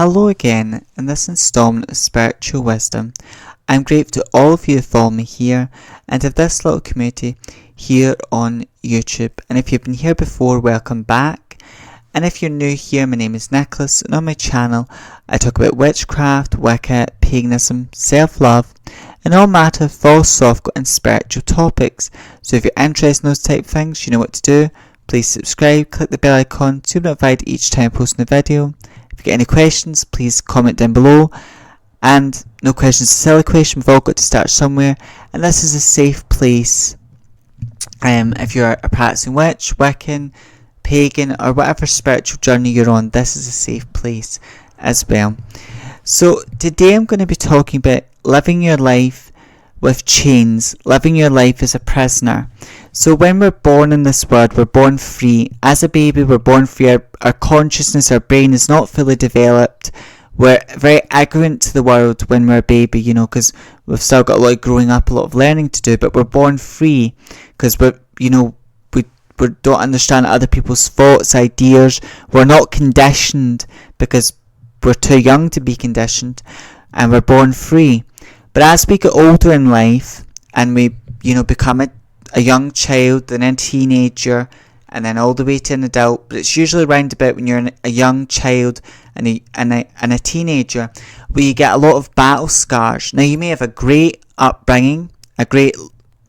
Hello again in this installment of Spiritual Wisdom. I'm grateful to all of you who follow me here and to this little community here on YouTube. And if you've been here before, welcome back. And if you're new here, my name is Nicholas, and on my channel I talk about witchcraft, Wicca, paganism, self-love, and all matter of philosophical and spiritual topics. So if you're interested in those type of things, you know what to do. Please subscribe, click the bell icon to be notified each time I post a video. If you get any questions, please comment down below. And no questions is a silly question, we've all got to start somewhere, and this is a safe place. If you're a practicing witch, Wiccan, pagan, or whatever spiritual journey you're on, this is a safe place as well. So today I'm going to be talking about living your life with chains, living your life as a prisoner. So when we're born in this world, we're born free. As a baby, we're born free. Our consciousness, our brain is not fully developed. We're very ignorant to the world when we're a baby, because we've still got a lot of growing up, a lot of learning to do, but we're born free because we don't understand other people's thoughts, ideas. We're not conditioned because we're too young to be conditioned, and we're born free. But as we get older in life and we, become a young child and then a teenager and then all the way to an adult, but it's usually around about when you're a young child and a teenager where you get a lot of battle scars. Now you may have a great upbringing, a great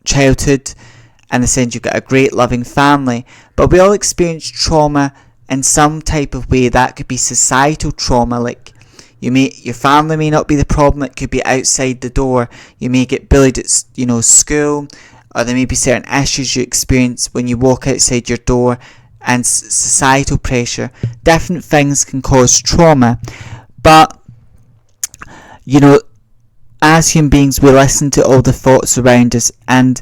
childhood, in the sense you've got a great loving family, but we all experience trauma in some type of way. That could be societal trauma, like your family may not be the problem, it could be outside the door. You may get bullied at school, or there may be certain issues you experience when you walk outside your door, and societal pressure. Different things can cause trauma, but as human beings we listen to all the thoughts around us, and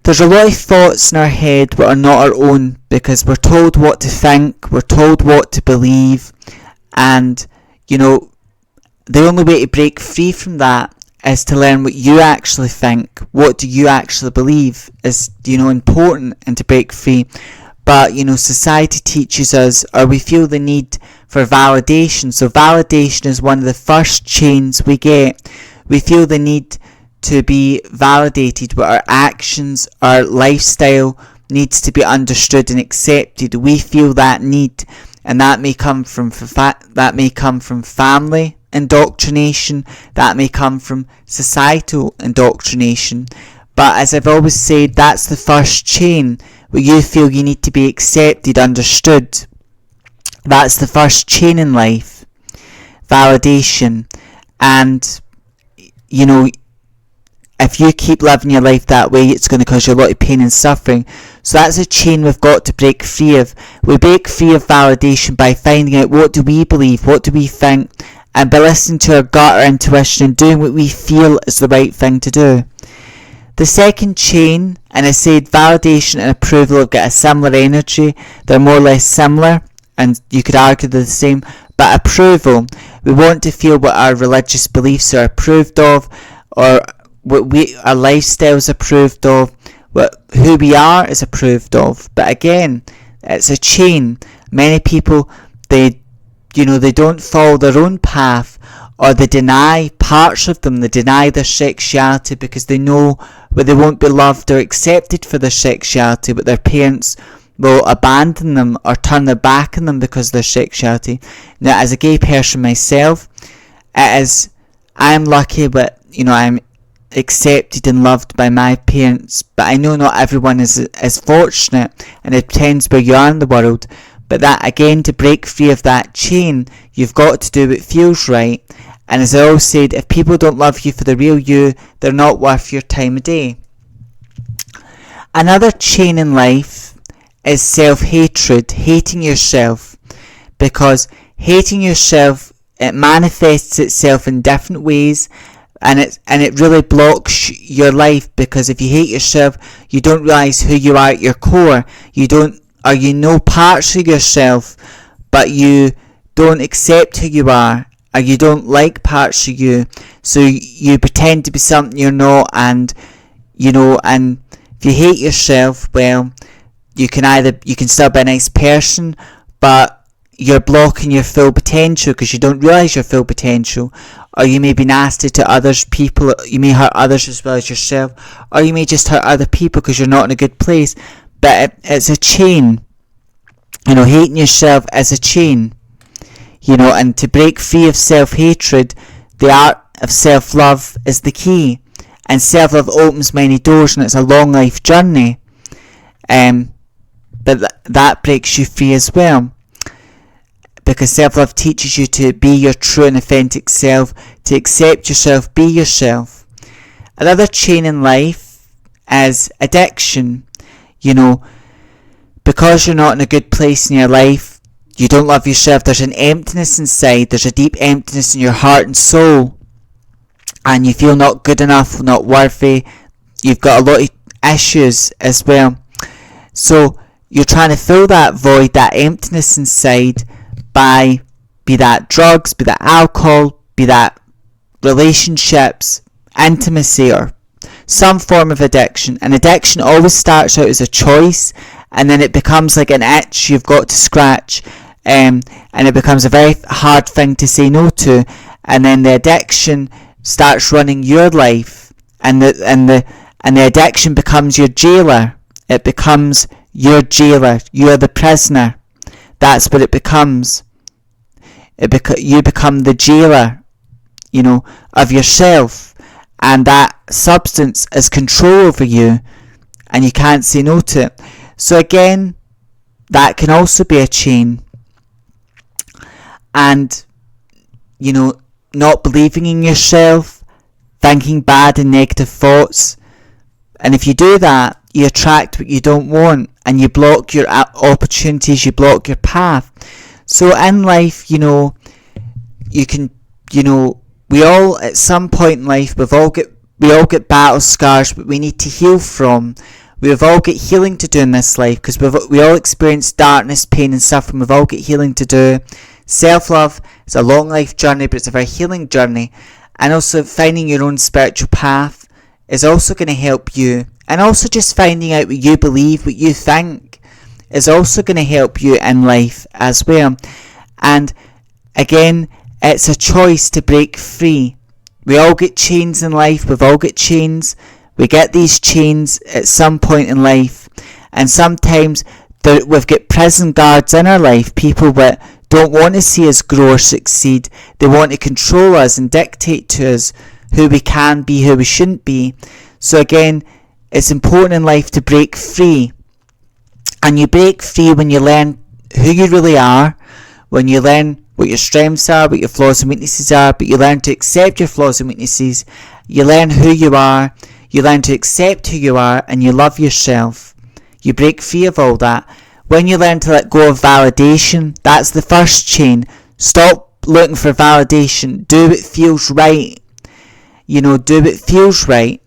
there's a lot of thoughts in our head that are not our own because we're told what to think, we're told what to believe, and the only way to break free from that is to learn what you actually think. What do you actually believe is, important, and to break free. But, society teaches us, or we feel the need for validation. So validation is one of the first chains we get. We feel the need to be validated with our actions, our lifestyle needs to be understood and accepted. We feel that need. And that may come from family indoctrination, that may come from societal indoctrination. But as I've always said, that's the first chain, where you feel you need to be accepted, understood. That's the first chain in life, validation. And if you keep living your life that way, it's going to cause you a lot of pain and suffering. So that's a chain we've got to break free of. We break free of validation by finding out what do we believe, what do we think, and by listening to our gut, our intuition, and doing what we feel is the right thing to do. The second chain, and I said validation and approval have got a similar energy. They're more or less similar, and you could argue they're the same. But approval, we want to feel what our religious beliefs are approved of, or what our lifestyle is approved of, who we are is approved of. But again, it's a chain. Many people, they don't follow their own path, or they deny parts of them. They deny their sexuality because they know they won't be loved or accepted for their sexuality, but their parents will abandon them or turn their back on them because of their sexuality. Now, as a gay person myself, I'm lucky, but I'm accepted and loved by my parents, but I know not everyone is fortunate, and it depends where you are in the world. But that, again, to break free of that chain, you've got to do what feels right. And as I always said, if people don't love you for the real you, they're not worth your time of day. Another chain in life is self-hatred, hating yourself, because hating yourself, it manifests itself in different ways. And it really blocks your life, because if you hate yourself, you don't realise who you are at your core. You know parts of yourself, but you don't accept who you are, or you don't like parts of you. So you pretend to be something you're not, and if you hate yourself, well, you can still be a nice person, but you're blocking your full potential because you don't realise your full potential, or you may be nasty to others, people, you may hurt others as well as yourself, or you may just hurt other people because you're not in a good place. But it's a chain. Hating yourself is a chain. And to break free of self-hatred, the art of self-love is the key. And self-love opens many doors, and it's a long life journey. But that breaks you free as well. Because self-love teaches you to be your true and authentic self, to accept yourself, be yourself. Another chain in life is addiction. Because you're not in a good place in your life, you don't love yourself, there's an emptiness inside, there's a deep emptiness in your heart and soul, and you feel not good enough, not worthy, you've got a lot of issues as well. So you're trying to fill that void, that emptiness inside, by, be that drugs, be that alcohol, be that relationships, intimacy, or some form of addiction. And addiction always starts out as a choice, and then it becomes like an itch you've got to scratch, and it becomes a very hard thing to say no to, and then the addiction starts running your life, and the addiction becomes your jailer. It becomes your jailer. You're the prisoner. That's what it becomes. You become the jailer, of yourself, and that substance has control over you, and you can't say no to it. So again, that can also be a chain. And, not believing in yourself, thinking bad and negative thoughts. And if you do that, you attract what you don't want, and you block your opportunities, you block your path. So in life, you can, we all, at some point in life, we all get battle scars, but we need to heal from. We've all got healing to do in this life, because we all experience darkness, pain and suffering. We've all got healing to do. Self-love is a long life journey, but it's a very healing journey. And also finding your own spiritual path is also going to help you. And also just finding out what you believe, what you think, is also going to help you in life as well. And again, it's a choice to break free. We all get chains in life. We've all got chains. We get these chains at some point in life. And sometimes we've got prison guards in our life. People that don't want to see us grow or succeed. They want to control us and dictate to us who we can be, who we shouldn't be. So again, it's important in life to break free. And you break free when you learn who you really are, when you learn what your strengths are, what your flaws and weaknesses are, but you learn to accept your flaws and weaknesses. You learn who you are, you learn to accept who you are, and you love yourself. You break free of all that. When you learn to let go of validation, that's the first chain. Stop looking for validation. Do what feels right. Do what feels right.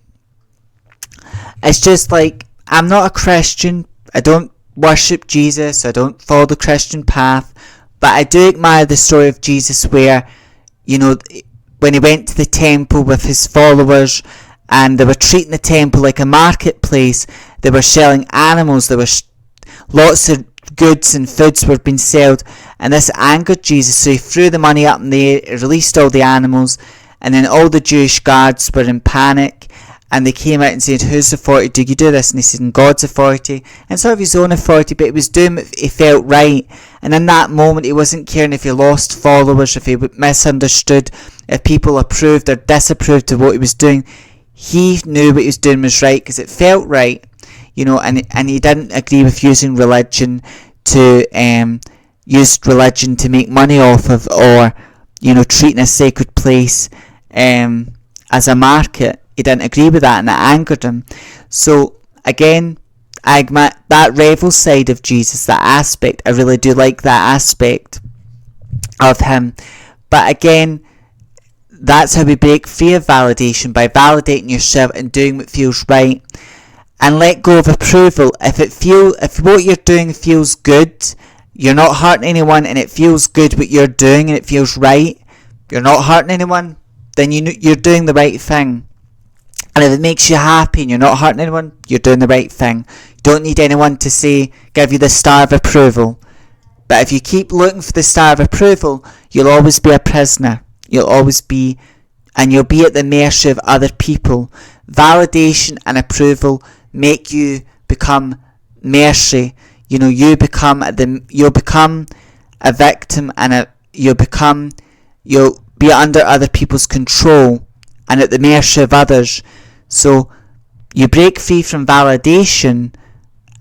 It's just like, I'm not a Christian. I don't worship Jesus. I don't follow the Christian path. But I do admire the story of Jesus where, when he went to the temple with his followers, and they were treating the temple like a marketplace. They were selling animals. There was lots of goods and foods were being sold, and this angered Jesus. So he threw the money up in the air, released all the animals, and then all the Jewish guards were in panic, and they came out and said, "Whose authority do you do this?" And he said, "In God's authority," and sort of his own authority, but he was doing what he felt right. And in that moment, he wasn't caring if he lost followers, if he misunderstood, if people approved or disapproved of what he was doing. He knew what he was doing was right because it felt right, and he didn't agree with using religion to make money off of, or treating a sacred place as a market. He didn't agree with that, and it angered him. So again, I admit that rebel side of Jesus, that aspect, I really do like that aspect of him. But again, that's how we break free of validation, by validating yourself and doing what feels right, and let go of approval. If what you're doing feels good, you're not hurting anyone, and it feels good what you're doing and it feels right, you're not hurting anyone, then you're doing the right thing. And if it makes you happy and you're not hurting anyone, you're doing the right thing. You don't need anyone to give you the star of approval. But if you keep looking for the star of approval, you'll always be a prisoner. You'll be at the mercy of other people. Validation and approval make you become mercy. You'll become a victim, and you'll be under other people's control and at the mercy of others. So you break free from validation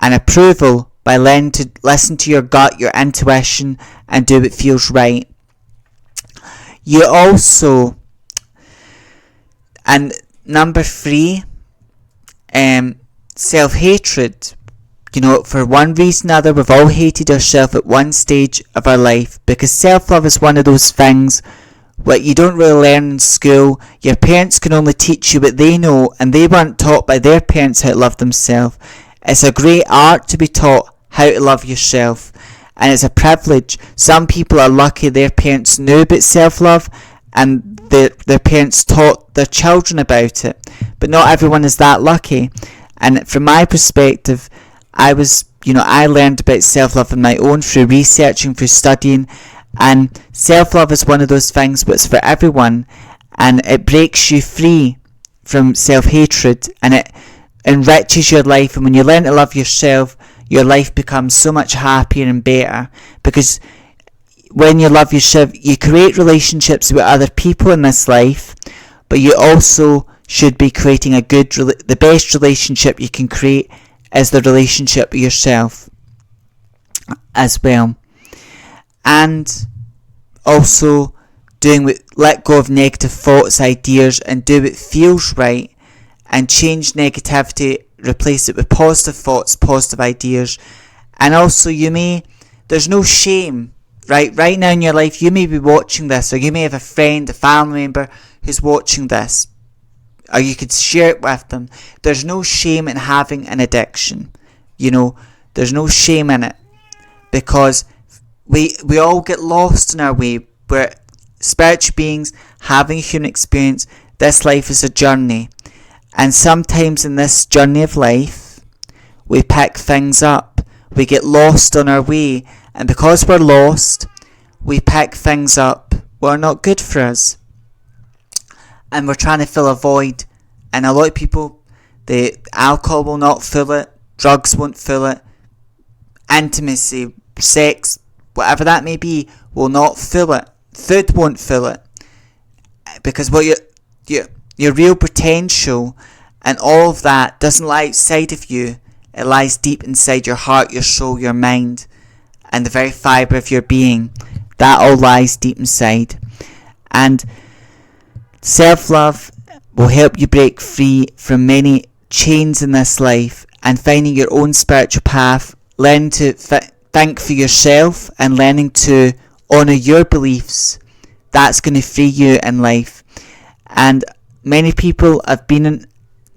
and approval by learning to listen to your gut, your intuition, and do what feels right. You also, and number 3, self-hatred. For one reason or another, we've all hated ourselves at one stage of our life, because self-love is one of those things what you don't really learn in school. Your parents can only teach you what they know, and they weren't taught by their parents how to love themselves. It's a great art to be taught how to love yourself, and it's a privilege. Some people are lucky their parents knew about self-love and their parents taught their children about it, but not everyone is that lucky. And from my perspective, I learned about self-love on my own through researching, through studying, and self-love is one of those things that's for everyone, and it breaks you free from self-hatred, and it enriches your life. And when you learn to love yourself, your life becomes so much happier and better, because when you love yourself, you create relationships with other people in this life, but you also should be creating the best relationship you can create is the relationship with yourself as well. And also let go of negative thoughts, ideas, and do what feels right, and change negativity, replace it with positive thoughts, positive ideas. And also there's no shame, right now in your life. You may be watching this, or you may have a friend, a family member who's watching this, or you could share it with them. There's no shame in having an addiction. There's no shame in it, because we all get lost in our way. We're spiritual beings having a human experience. This life is a journey, and sometimes in this journey of life, we pick things up. We get lost on our way, and because we're lost, we pick things up that are not good for us, and we're trying to fill a void. And a lot of people, the alcohol will not fill it, drugs won't fill it, intimacy, sex, whatever that may be, will not fill it. Food won't fill it, because what your real potential and all of that doesn't lie outside of you. It lies deep inside your heart, your soul, your mind, and the very fibre of your being. That all lies deep inside. And self-love will help you break free from many chains in this life, and finding your own spiritual path, learning to think for yourself, and learning to honour your beliefs. That's going to free you in life. And many people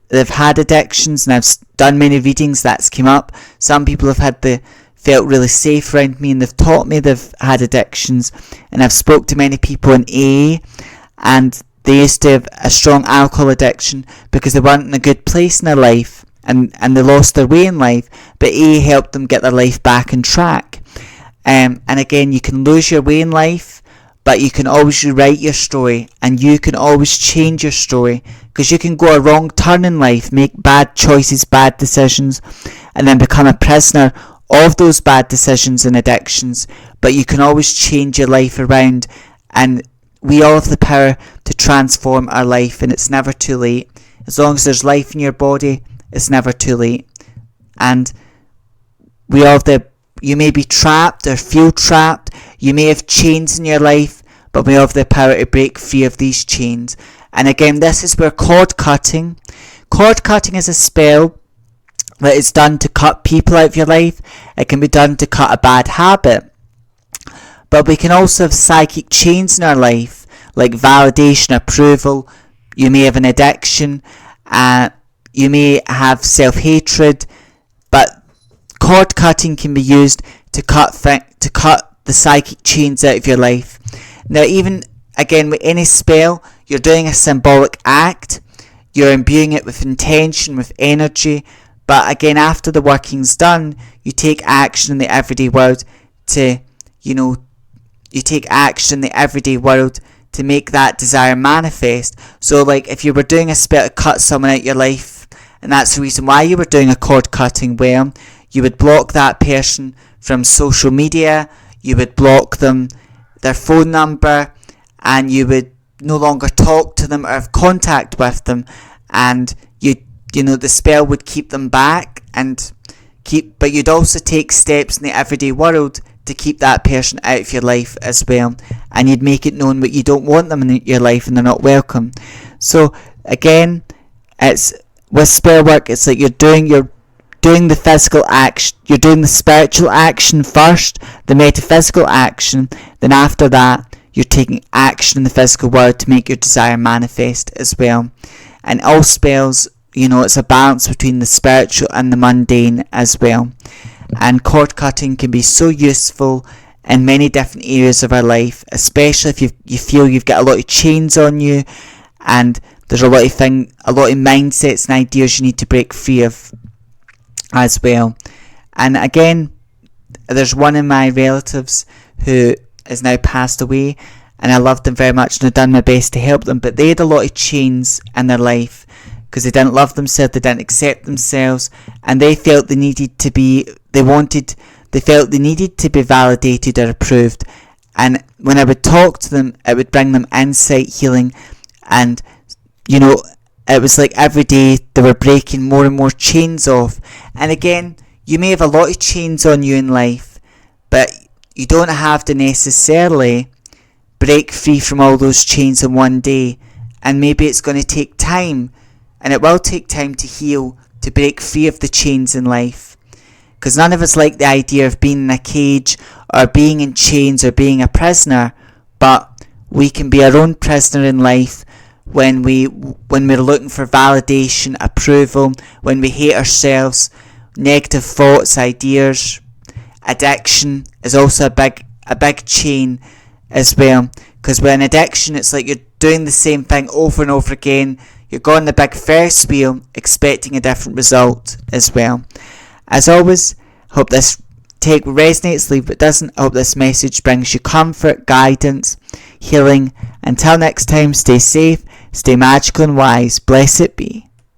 they've had addictions, and I've done many readings that's came up. Some people have felt really safe around me, and they've taught me they've had addictions. And I've spoke to many people in AA, and they used to have a strong alcohol addiction because they weren't in a good place in their life, and they lost their way in life, but AA helped them get their life back on track. And again, you can lose your way in life, but you can always rewrite your story, and you can always change your story, because you can go a wrong turn in life, make bad choices, bad decisions, and then become a prisoner of those bad decisions and addictions. But you can always change your life around, and we all have the power to transform our life, and it's never too late. As long as there's life in your body, it's never too late. And you may be trapped or feel trapped. You may have chains in your life, but we all have the power to break free of these chains. And again, this is where cord cutting is a spell that is done to cut people out of your life. It can be done to cut a bad habit. But we can also have psychic chains in our life, like validation, approval. You may have an addiction. You may have self-hatred. But cord cutting can be used to cut the psychic chains out of your life. Now, even again with any spell, you're doing a symbolic act. You're imbuing it with intention, with energy. But again, after the working's done, you take action in the everyday world to you take action in the everyday world to make that desire manifest. So like if you were doing a spell to cut someone out your life, and that's the reason why you were doing a cord cutting, well, you would block that person from social media, you would block them, their phone number, and you would no longer talk to them or have contact with them, and the spell would keep them back but you'd also take steps in the everyday world to keep that person out of your life as well, and you'd make it known that you don't want them in your life and they're not welcome. So again, it's with spell work, it's like you're doing the physical action, you're doing the spiritual action first, the metaphysical action, then after that you're taking action in the physical world to make your desire manifest as well. And all spells, it's a balance between the spiritual and the mundane as well. And cord cutting can be so useful in many different areas of our life, especially if you feel you've got a lot of chains on you and there's a lot of mindsets and ideas you need to break free of as well. And again, there's one of my relatives who is now passed away, and I loved them very much and I've done my best to help them, but they had a lot of chains in their life because they didn't love themselves, they didn't accept themselves, and they felt they needed to be validated or approved. And when I would talk to them, it would bring them insight, healing, and it was like every day they were breaking more and more chains off. And again, you may have a lot of chains on you in life, but you don't have to necessarily break free from all those chains in one day. And maybe it's going to take time, and it will take time to heal, to break free of the chains in life. Because none of us like the idea of being in a cage or being in chains or being a prisoner, but we can be our own prisoner in life when we're looking for validation, approval, when we hate ourselves, negative thoughts, ideas. Addiction is also a big chain as well, because when addiction, it's like you're doing the same thing over and over again. You're going the big Ferris wheel expecting a different result as well. As always, hope this take resonates, leave it doesn't. I hope this message brings you comfort, guidance, healing. Until next time, stay safe, stay magical and wise. Blessed be.